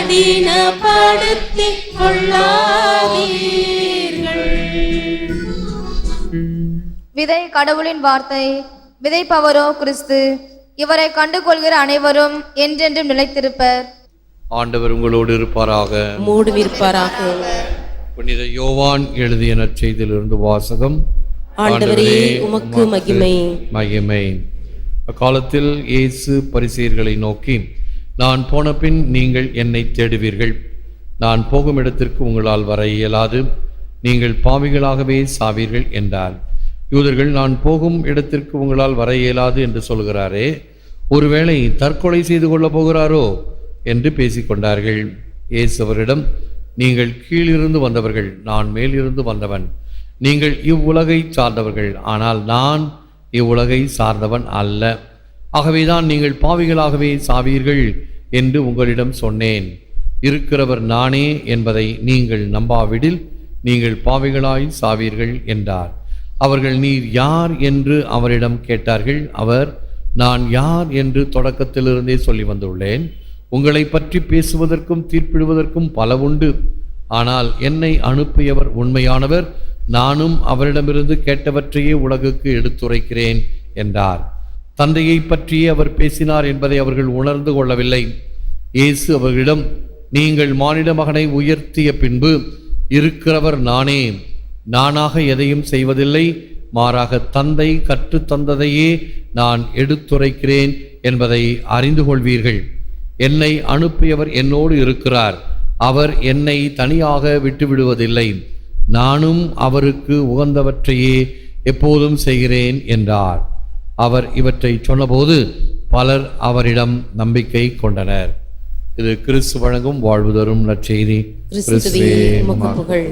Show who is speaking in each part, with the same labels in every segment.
Speaker 1: கடினப்படுத்திக் கொள்ளாதீர்கள்.
Speaker 2: விதை கடவுளின் வார்த்தை, விதைப்பவரோ கிறிஸ்து. இவரை கண்டுகொள்கிற அனைவரும் என்றென்றும் நிலைத்திருப்பர்.
Speaker 3: ஆண்டவர் உங்களோடு இருப்பாராக,
Speaker 1: மூடுவிருப்பாராக.
Speaker 3: புனித யோவான் எழுதிய நற்செய்தியிலிருந்து வாசகம்.
Speaker 1: ஆண்டவரே உமக்கு மகிமை.
Speaker 3: மகிமை. அக்காலத்தில் இயேசு பரிசேயர்களை நோக்கி, நான் போன பின் நீங்கள் என்னை தேடுவீர்கள். நான் போகும் இடத்திற்கு உங்களால் வர இயலாது. நீங்கள் பாவிகளாகவே சாவீர்கள் என்றார். யூதர்கள், நான் போகும் இடத்திற்கு உங்களால் வர இயலாது என்று சொல்கிறாரே, ஒருவேளை தற்கொலை செய்து கொள்ளப் போகிறாரோ என்று பேசிக்கொண்டார்கள். இயேசு அவரிடம், நீங்கள் கீழிருந்து வந்தவர்கள், நான் மேலிருந்து வந்தவன். நீங்கள் இவ்வுலகை சார்ந்தவர்கள், ஆனால் நான் இவ்வுலகை சார்ந்தவன் அல்ல. ஆகவேதான் நீங்கள் பாவிகளாகவே சாவீர்கள் என்று உங்களிடம் சொன்னேன். இருக்கிறவர் நானே என்பதை நீங்கள் நம்பாவிடில் நீங்கள் பாவிகளாய் சாவீர்கள் என்றார். அவர்கள், நீர் யார் என்று அவரிடம் கேட்டார்கள். அவர், நான் யார் என்று தொடக்கத்திலிருந்தே சொல்லி வந்துள்ளேன். உங்களை பற்றி பேசுவதற்கும் தீர்ப்பிடுவதற்கும் பல உண்டு. ஆனால் என்னை அனுப்பியவர் உண்மையானவர். நானும் அவரிடமிருந்து கேட்டவற்றையே உலகுக்கு எடுத்துரைக்கிறேன் என்றார். தந்தையை பற்றியே அவர் பேசினார் என்பதை அவர்கள் உணர்ந்து கொள்ளவில்லை. இயேசு அவர்களிடம், நீங்கள் மானிட மகனை உயர்த்திய பின்பு இருக்கிறவர் நானே. நானாக எதையும் செய்வதில்லை, மாறாக தந்தை கற்றுத்தந்ததையே நான் எடுத்துரைக்கிறேன் என்பதை அறிந்து கொள்வீர்கள். என்னை அனுப்பியவர் என்னோடு இருக்கிறார். அவர் என்னை தனியாக விட்டுவிடுவதில்லை. நானும் அவருக்கு உகந்தவற்றையே எப்போதும் செய்கிறேன் என்றார். அவர் இவற்றை சொன்னபோது பலர் அவரிடம் நம்பிக்கை கொண்டனர். இது கிறிஸ்து வழங்கும் வாழ்வு தரும் நற்செய்தி.
Speaker 1: கிறிஸ்துவே உமக்கு புகழ்.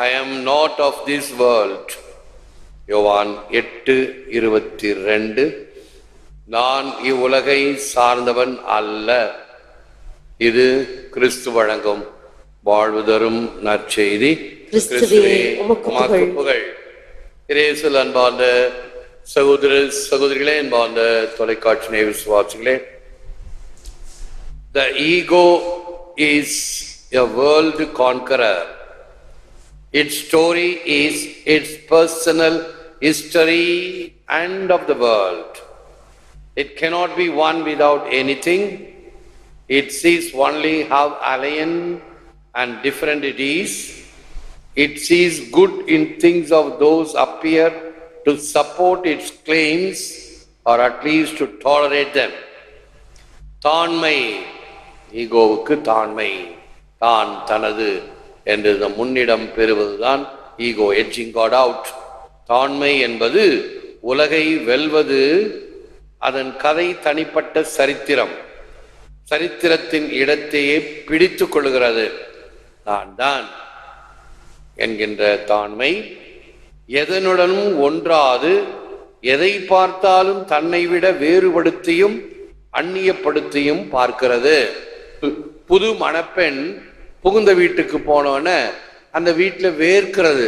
Speaker 3: I am not of this world. யோவான் 8:22. நான் இவ்வுலகை சார்ந்தவன் அல்ல. இது கிறிஸ்து வழங்கும் வாழ்வு தரும் நற்செய்தி.
Speaker 1: கிறிஸ்துவே உமக்கு
Speaker 3: புகழ். இயேசுவில் அன்பார்ந்த சகோதர சகோதரிகளே, அன்பார்ந்த தொலைக்காட்சி நேய விசுவாசிகளே, the ego is a world conqueror. Its story is its personal history and of the world. It cannot be one without anything. It sees only how alien and different it is. It sees good in things of those appear to support its claims or at least to tolerate them. தாண்மை, ஈகோவுக்கு தாண்மை, தான் தனது என்று முன்னிடம் பெறுவதுதான் ego, edging God out. தாண்மை என்பது உலகை வெல்வது. அதன் கதை தனிப்பட்ட சரித்திரம், சரித்திரத்தின் இடத்தையே பிடித்து கொள்கிறது. நான் தான் என்கின்ற தாண்மை எதனுடனும் ஒன்றாது, எதை பார்த்தாலும் தன்னை விட வேறுபடுத்தியும் அந்நியப்படுத்தியும் பார்க்கிறது. புது மணப்பெண் புகுந்த வீட்டுக்கு போனோன்னு அந்த வீட்டில் வேர்க்கிறது.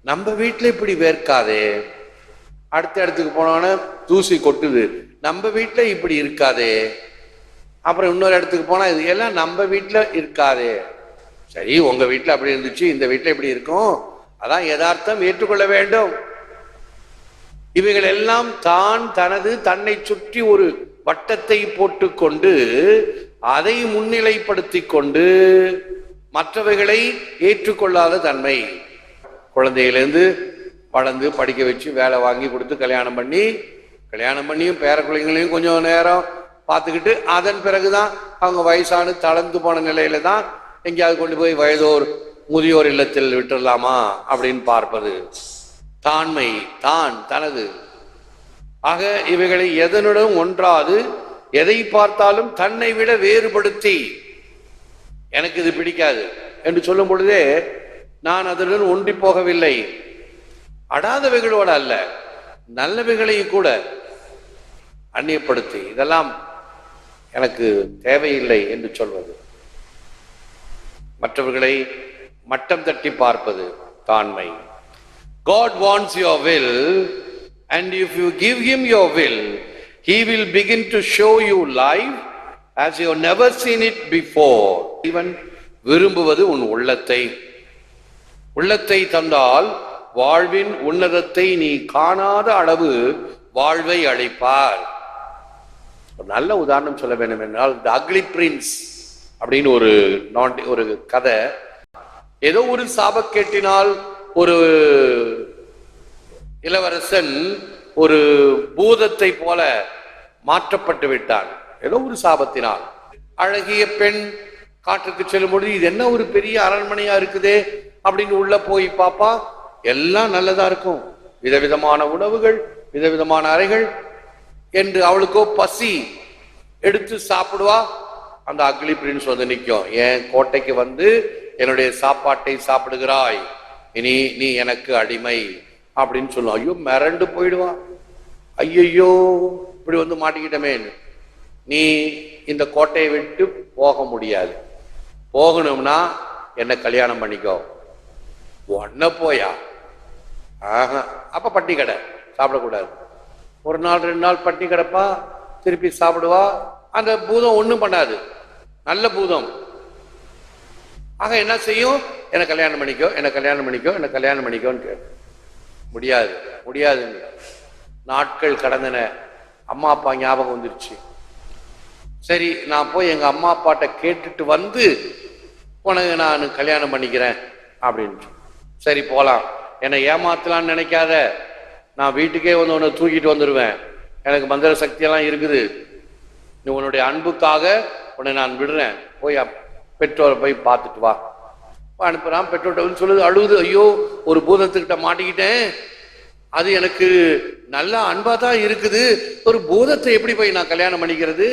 Speaker 3: நம்ம வீட்டில் இப்படி வேர்க்காதே. அடுத்த இடத்துக்கு போனோன்னு தூசி கொட்டுது. நம்ம வீட்டில் இப்படி இருக்காதே. அப்புறம் இன்னொரு இடத்துக்கு போனால் இது எல்லாம் நம்ம வீட்டில் இருக்காதே. சரி, உங்க வீட்டில் அப்படி இருந்துச்சு, இந்த வீட்டில் இப்படி இருக்கும். அதான் யதார்த்தம், ஏற்றுக்கொள்ள வேண்டும். இவைகள் எல்லாம் தான் தனது தன்னை சுற்றி ஒரு வட்டத்தை போட்டுக்கொண்டு அதை முன்னிலைப்படுத்தி கொண்டு மற்றவைகளை ஏற்றுக்கொள்ளாத தன்மை. குழந்தையிலேருந்து வளர்ந்து படிக்க வச்சு வேலை வாங்கி கொடுத்து கல்யாணம் பண்ணியும் பேர குழந்தைங்களையும் கொஞ்சம் நேரம் பார்த்துக்கிட்டு அதன் பிறகுதான் அவங்க வயசானு தளர்ந்து போன நிலையில தான் எங்கேயாவது கொண்டு போய் வயதோர் முதியோர் இல்லத்தில் விட்டுடலாமா அப்படின்னு பார்ப்பது. தாண்மை, தான் தனது. ஆக இவைகளை எதனுடன் ஒன்றாது, எதை பார்த்தாலும் தன்னை விட வேறுபடுத்தி எனக்கு இது பிடிக்காது என்று சொல்லும் பொழுதே நான் அதனுடன் ஒன்றி போகவில்லை. அடாதவைகளோடு அல்ல, நல்லவைகளையும் கூட அந்நியப்படுத்தி இதெல்லாம் எனக்கு தேவையில்லை என்று சொல்வது. மற்றவர்களை மட்டம் தட்டி பார்ப்பது தாண்மை. God wants your will, and if you give him your will, he will begin to show you life as you have never seen it before. Even விரும்புவது உன் உள்ளத்தை. உள்ளத்தை தந்தால் வாழ்வின் உன்னதத்தை நீ காணாத அளவு வாழ்வை அளிப்பார். ஒரு நல்ல உதாரணம் சொல்ல வேண்டும் என்றால் தி அக்லி பிரின்ஸ் அப்படின்னு ஒரு கதை. ஏதோ ஒரு சாபக்கேட்டினால் ஒரு இளவரசன் ஒரு பூதத்தை போல மாற்றப்பட்டு விட்டான். ஏதோ ஒரு சாபத்தினால். அழகிய பெண் காற்றுக்கு செல்லும் பொழுது இது என்ன ஒரு பெரிய அரண்மனையா இருக்குதே அப்படின்னு உள்ள போய் பாப்பா, எல்லாம் நல்லதா இருக்கும், விதவிதமான உணவுகள், விதவிதமான அறைகள் என்று அவளுக்கோ பசி, எடுத்து சாப்பிடுவா. அந்த அக்லி பிரின்ஸ் வந்து நிற்கும், என் கோட்டைக்கு வந்து என்னுடைய சாப்பாட்டை சாப்பிடுகிறாய், இனி நீ எனக்கு அடிமை அப்படின்னு சொல்லுவான். ஐயோ மிரண்டு போயிடுவான். ஐயோ இப்படி வந்து மாட்டிக்கிட்டமே, நீ இந்த கோட்டையை விட்டு போக முடியாது, போகணும்னா என்ன கல்யாணம் பண்ணிக்கோ. ஒன்ன போயா? ஆஹா. அப்ப பட்டி கடை சாப்பிடக்கூடாது. ஒரு நாள் 2 நாள் பட்டி கிடப்பா, திருப்பி சாப்பிடுவா. அந்த பூதம் ஒண்ணும் பண்ணாது, நல்ல பூதம். ஆக என்ன செய்யும்? என்ன கல்யாணம் பண்ணிக்கோ, என்ன கல்யாணம் பண்ணிக்கோ, என்ன கல்யாணம் பண்ணிக்கோன்னு கேட்டு முடியாது, முடியாது. நாட்கள் கடந்தன. அம்மா அப்பா ஞாபகம் வந்துருச்சு. சரி, நான் போய் எங்க அம்மா அப்பாட்ட கேட்டுட்டு வந்து உனக்கு நான் கல்யாணம் பண்ணிக்கிறேன் அப்படின்னு. சரி போலாம், என்னை ஏமாத்தலான்னு நினைக்காத, நான் வீட்டுக்கே வந்து உன்னை தூக்கிட்டு வந்துடுவேன், எனக்கு மந்திர சக்தியெல்லாம் இருக்குது, நீ உன்னுடைய அன்புக்காக உன்னை நான் விடுறேன், போய் பெற்றோரை போய் பார்த்துட்டு வா. அனுப்புறான். பெற்றோர்கிட்ட சொல்லுது, அழுகுது, ஐயோ ஒரு பூதத்துக்கிட்ட மாட்டிக்கிட்டேன், அது எனக்கு நல்ல அன்பா தான் இருக்குது, ஒரு பூதத்தை எப்படி போய் நான் கல்யாணம் பண்ணிக்கிறது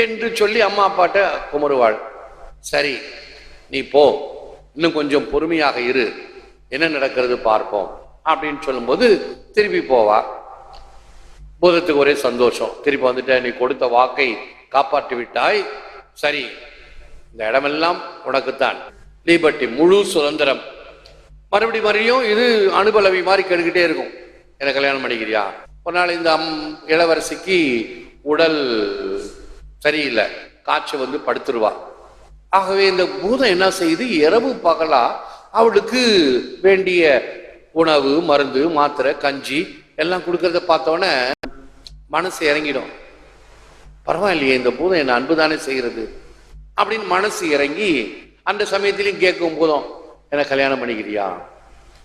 Speaker 3: என்று சொல்லி அம்மா அப்பாட்ட குமருவாள். சரி நீ போ, இன்னும் கொஞ்சம் பொறுமையாக இரு, என்ன நடக்கிறது பார்ப்போம் அப்படின்னு சொல்லும்போது திருப்பி போவா. பூதத்துக்கு ஒரே சந்தோஷம், திருப்பி வந்துட்ட, நீ கொடுத்த வாக்கை காப்பாற்றி விட்டாய், சரி இந்த இடமெல்லாம் உனக்குத்தான், லிபர்ட்டி, முழு சுதந்திரம். மறுபடியும் இது அனுபலவி மாதிரி கேட்டுக்கிட்டே இருக்கும், என்ன கல்யாணம் பண்ணிக்கிறியா. ஒரு நாள் இந்த இளவரசிக்கு உடல் சரியில்லை, காய்ச்சல் வந்து படுத்துருவா. ஆகவே இந்த பூதம் என்ன செய்யுது, இரவு பகலா அவளுக்கு வேண்டிய உணவு, மருந்து, மாத்திரை, கஞ்சி எல்லாம் கொடுக்கறத பார்த்தோன்னே மனசு இறங்கிடும். பரவாயில்லையே, இந்த பூதம் என்ன அன்புதானே செய்கிறது அப்படின்னு மனசு இறங்கி அந்த சமயத்திலையும் கேட்கும் போதும் என்ன கல்யாணம் பண்ணிக்கிறியா.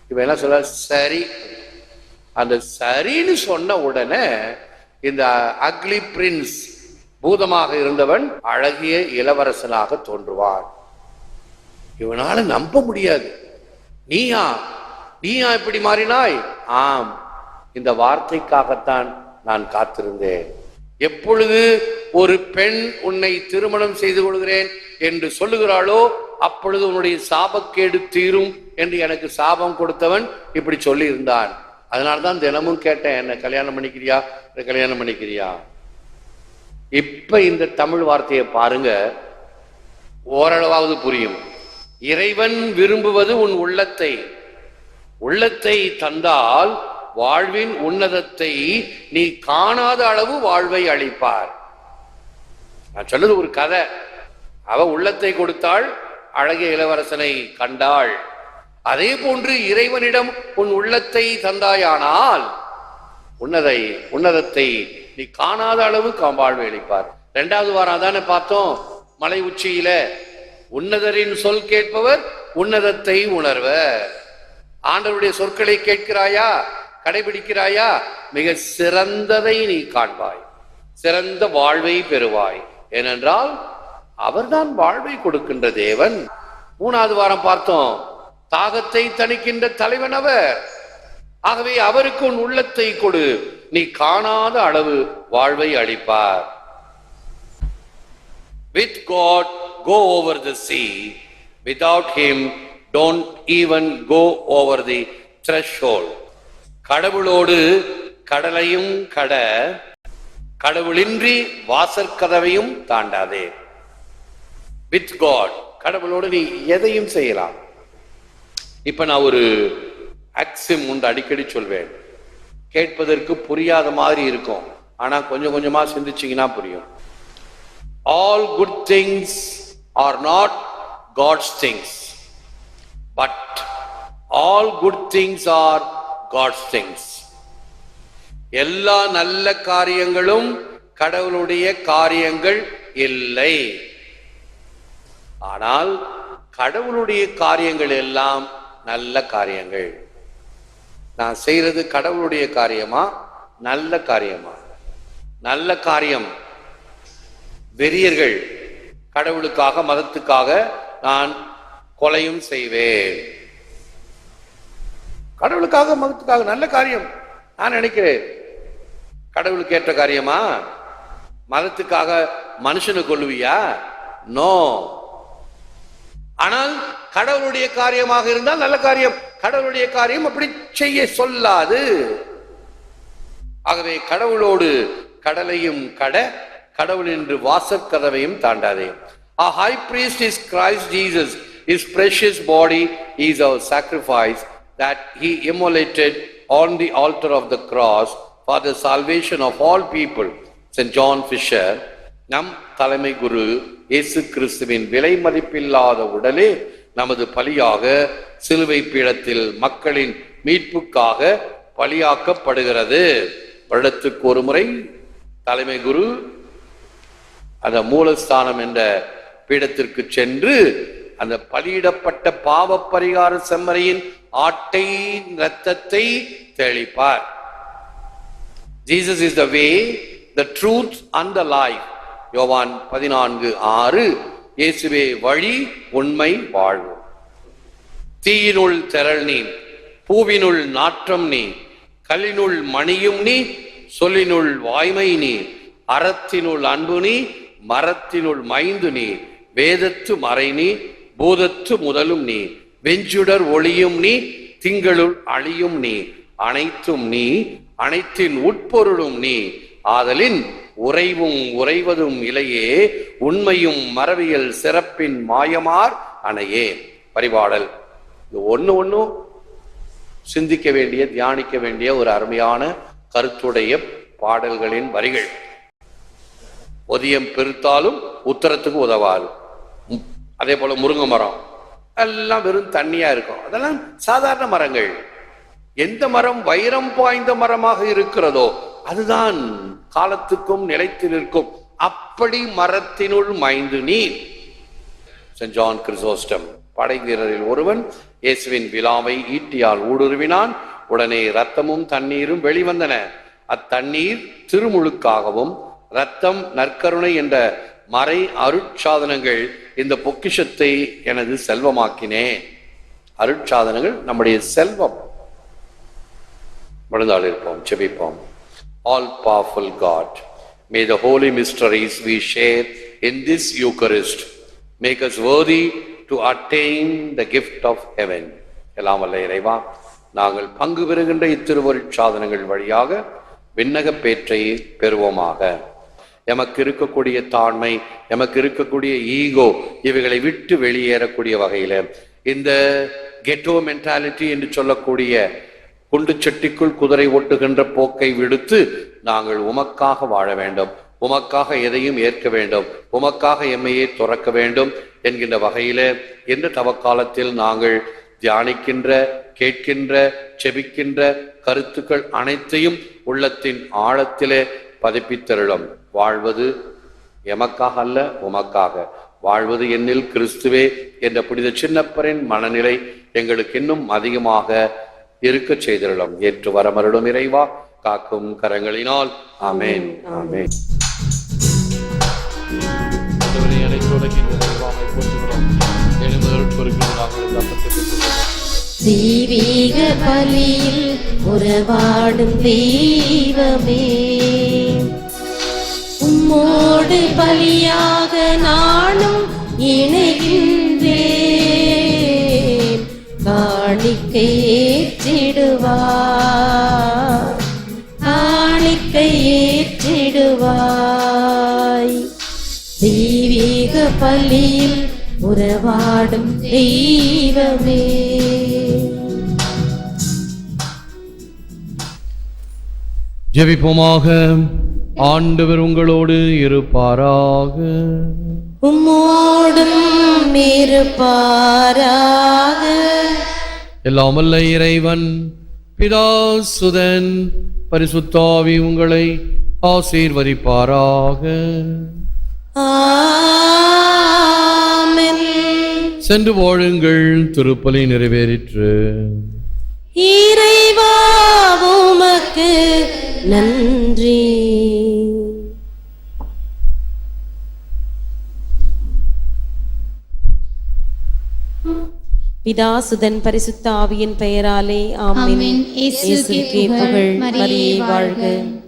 Speaker 3: இவன் என்ன சொல்ல, சரி. அந்த சரின்னு சொன்ன உடனே இந்த அக்லி பிரின்ஸ், பூதமாக இருந்தவன் அழகிய இளவரசனாக தோன்றுவான். இவனால நம்ப முடியாது. நீயா நீயா இப்படி மாறினாய்? ஆம், இந்த வார்த்தைக்காகத்தான் நான் காத்திருந்தேன். எப்பொழுது ஒரு பெண் உன்னை திருமணம் செய்து கொள்கிறேன் என்று சொல்லுகிறாளோ அப்பொழுது உன்னுடைய சாபக்கேடு தீரும் என்று எனக்கு சாபம் கொடுத்தவன் இப்படி சொல்லி இருந்தான். அதனால்தான் தினமும் கேட்டேன், என்ன கல்யாணம் பண்ணிக்கிறியா, என்ன கல்யாணம் பண்ணிக்கிறியா. இப்ப இந்த தமிழ் வார்த்தையை பாருங்க, ஓரளவாவது புரியும். இறைவன் விரும்புவது உன் உள்ளத்தை, உள்ளத்தை தந்தால் வாழ்வின் உன்னதத்தை நீ காணாத அளவு வாழ்வை அளிப்பார். நான் சொன்னது ஒரு கதை. அவ உள்ளத்தை கொடுத்தாள், அழகிய இளவரசனை கண்டாள். அதே போன்று இறைவனிடம் உன் உள்ளத்தை தந்தாயானால் உன்னதத்தை நீ காணாத அளவு வாழ்வை அளிப்பார். 2வது வாரம் தானே பார்த்தோம், மலை உச்சியில உன்னதரின் சொல் கேட்பவர் உன்னதத்தை உணர்வர். ஆண்டவருடைய சொற்களை கேட்கிறாயா, கடைபிடிக்கிறாயா, மிக சிறந்ததை நீ காண்பாய், சிறந்த வாழ்வை பெறுவாய். ஏனென்றால் அவர்தான் வாழ்வை கொடுக்கின்ற தேவன். 3வது வாரம் பார்த்தோம், தாகத்தை தணிக்கின்ற தலைவன் அவர். ஆகவே அவருக்கு உன் உள்ளத்தை கொடு, நீ காணாத அளவு வாழ்வை அளிப்பார். With God go over the sea, without him don't even go over the threshold. கடவுளோடு கடலையும் கடவுளின்றி வாசற்கதவையும் தாண்டாதே. With God, கடவுளோடு நீ எதையும் செய்யலாம். இப்ப நான் ஒரு அக்சிம் உண்டு அடிக்கடி சொல்வேன், கேட்பதற்கு புரியாத மாதிரி இருக்கும், ஆனா கொஞ்சம் கொஞ்சமா சிந்திச்சீங்கன்னா புரியும். All good things are not God's things, but all good things are God's things. எல்லா நல்ல காரியங்களும் கடவுளுடைய காரியங்கள் இல்லை. ஆனால் கடவுளுடைய காரியங்கள் எல்லாம் நல்ல காரியங்கள். நான் செய்யறது கடவுளுடைய காரியமா நல்ல காரியமா? நல்ல காரியம். வெறியர்கள் கடவுளுக்காக மதத்துக்காக நான் கொலையும் செய்வேன். கடவுளுக்காக மதத்துக்காக நல்ல காரியம் நான் நினைக்கிறேன். கடவுளுக்கு ஏற்ற காரியமா? மதத்துக்காக மனுஷனை கொல்லுவியா? நோ. ஆனால் கடவுளுடைய காரியமாக இருந்தால் நல்ல காரியம். கடவுளுடைய காரியம் அப்படி செய்ய சொல்லாது. ஆகவே கடவுளோடு கடலையும் கடவுள் என்று வாசற்கதவையும் தாண்டாதே. Our high priest is Christ Jesus. His precious body is our sacrifice that he immolated on the altar of the cross for the salvation of all people. St. John Fisher, நம் தலைமை குரு இயேசு கிறிஸ்துவின் விலை மதிப்பில்லாத உடலே நமது பலியாக சிலுவை பீடத்தில் மக்களின் மீட்புக்காக பலியாக்கப்படுகிறது. வருடத்துக்கு ஒரு முறை தலைமை குரு அந்த மூலஸ்தானம் என்ற பீடத்திற்கு சென்று அந்த பலியிடப்பட்ட பாவ பரிகார செம்மறியின் ஆட்டை இரத்தத்தை தெளிப்பார். Jesus is the way, the truth and the life. யோவான் 14:6. இயேசுவே வழி, உண்மை, வாழ்வு. தீயினுள் திரள் நீ, பூவினுள் நாற்றம் நீ, கல்லினுள் மணியும் நீ, சொல்லினுள் வாய்மை நீ, அறத்தினுள் அன்பு நீ, மரத்தினுள் மைந்து நீ, வேதத்து மறை நீ, பூதத்து முதலும் நீ, வெஞ்சுடர் ஒளியும் நீ, திங்களுள் அழியும் நீ, அனைத்தும் நீ, அனைத்தின் உட்பொருளும் நீ, ஆதலின் உறைவும் உறைவதும் இலையே, உண்மையும் மரபியல் சிறப்பின் மாயமார் அணையே. பரிபாடல். இது ஒண்ணு சிந்திக்க வேண்டிய, தியானிக்க வேண்டிய ஒரு அருமையான கருத்துடைய பாடல்களின் வரிகள். ஒதியம் பெருத்தாலும் உத்தரத்துக்கு உதவாது. அதே போல முருங்கை மரம் எல்லாம் வெறும் தண்ணியா இருக்கும். அதெல்லாம் சாதாரண மரங்கள். எந்த மரம் வைரம் பாய்ந்த மரமாக இருக்கிறதோ அதுதான் காலத்துக்கும் நிலைத்து நிற்கும். அப்படி மரத்தினுள் மைந்து நீ. சென்ட் ஜான் கிறிசோஸ்டம், படை வீரரில் ஒருவன் இயேசுவின் விலாவை ஈட்டியால் ஊடுருவினான். உடனே இரத்தமும் தண்ணீரும் வெளிவந்தன. அத்தண்ணீர் திருமுழுக்காகவும் இரத்தம் நற்கருணை என்ற மறை அருட்சாதனங்கள் இந்த பொக்கிஷத்தை எனது செல்வமாக்கினேன். அருட்சாதனங்கள் நம்முடைய செல்வம். விழுந்தாள் இருப்போம், செபிப்போம். All powerful God, may the holy mysteries we share in this Eucharist make us worthy to attain the gift of heaven. எல்லாம் வல்ல இறைவா, நாங்கள் பங்கு பெறுகின்ற இத்திருவருட்சாதனங்கள் வழியாக விண்ணக பேற்றை பெறுவோமாக. எமக்கு இருக்கக்கூடிய தாழ்மை, எமக்கு இருக்கக்கூடிய ஈகோ, இவைகளை விட்டு வெளியேறக்கூடிய வகையில இந்த கெட்டோ மென்டாலிட்டி என்று சொல்லக்கூடிய குண்டு சட்டிக்குள் குதிரை ஓட்டுகின்ற போக்கை விடுத்து நாங்கள் உமக்காக வாழ வேண்டும், உமக்காக எதையும் ஏற்க வேண்டும், உமக்காக எம்மையை துறக்க வேண்டும் என்கின்ற வகையில இந்த தவக்காலத்தில் நாங்கள் தியானிக்கின்ற, கேட்கின்ற, செபிக்கின்ற கருத்துக்கள் அனைத்தையும் உள்ளத்தின் ஆழத்திலே பதிப்பித்தருளும். வாழ்வது எமக்காக அல்ல, உமக்காக வாழ்வது என்னில் கிறிஸ்துவே என்ற புனித சின்னப்பரின் மனநிலை எங்களுக்கு இன்னும் அதிகமாக இருக்க செய்திருளும். ஏற்று வரமருளும் இறைவா, காக்கும் கரங்களினால். ஆமேன், ஆமேன்.
Speaker 1: தெய்வீக பலியில் உறவாடும் தெய்வமே, உம்மோடு பலியாக நானும் இணைகின்றேன். காணிக்கை ஏற்றிடுவாய், காணிக்கை ஏற்றிடுவாய். தெய்வீக பலியில் உறவாடும் தெய்வமே.
Speaker 4: ஜெபிப்போமாக. ஆண்டவர் உங்களோடு இருப்பாராக.
Speaker 1: உம்மோடும் இருப்பாராக.
Speaker 4: எல்லாம் வல்ல இறைவன் பிதா சுதன் பரிசுத்தாவி உங்களை ஆசீர்வதிப்பாராக.
Speaker 1: ஆமென்.
Speaker 4: சென்று வாழுங்கள், திருப்பலி நிறைவேறிற்று.
Speaker 1: இறைவா உமக்கு நன்றி. பிதாசுதன் பரிசுத்த ஆவியின் பெயராலே ஆமென். இயேசுவுக்கே புகழ். மரியே வாழ்க.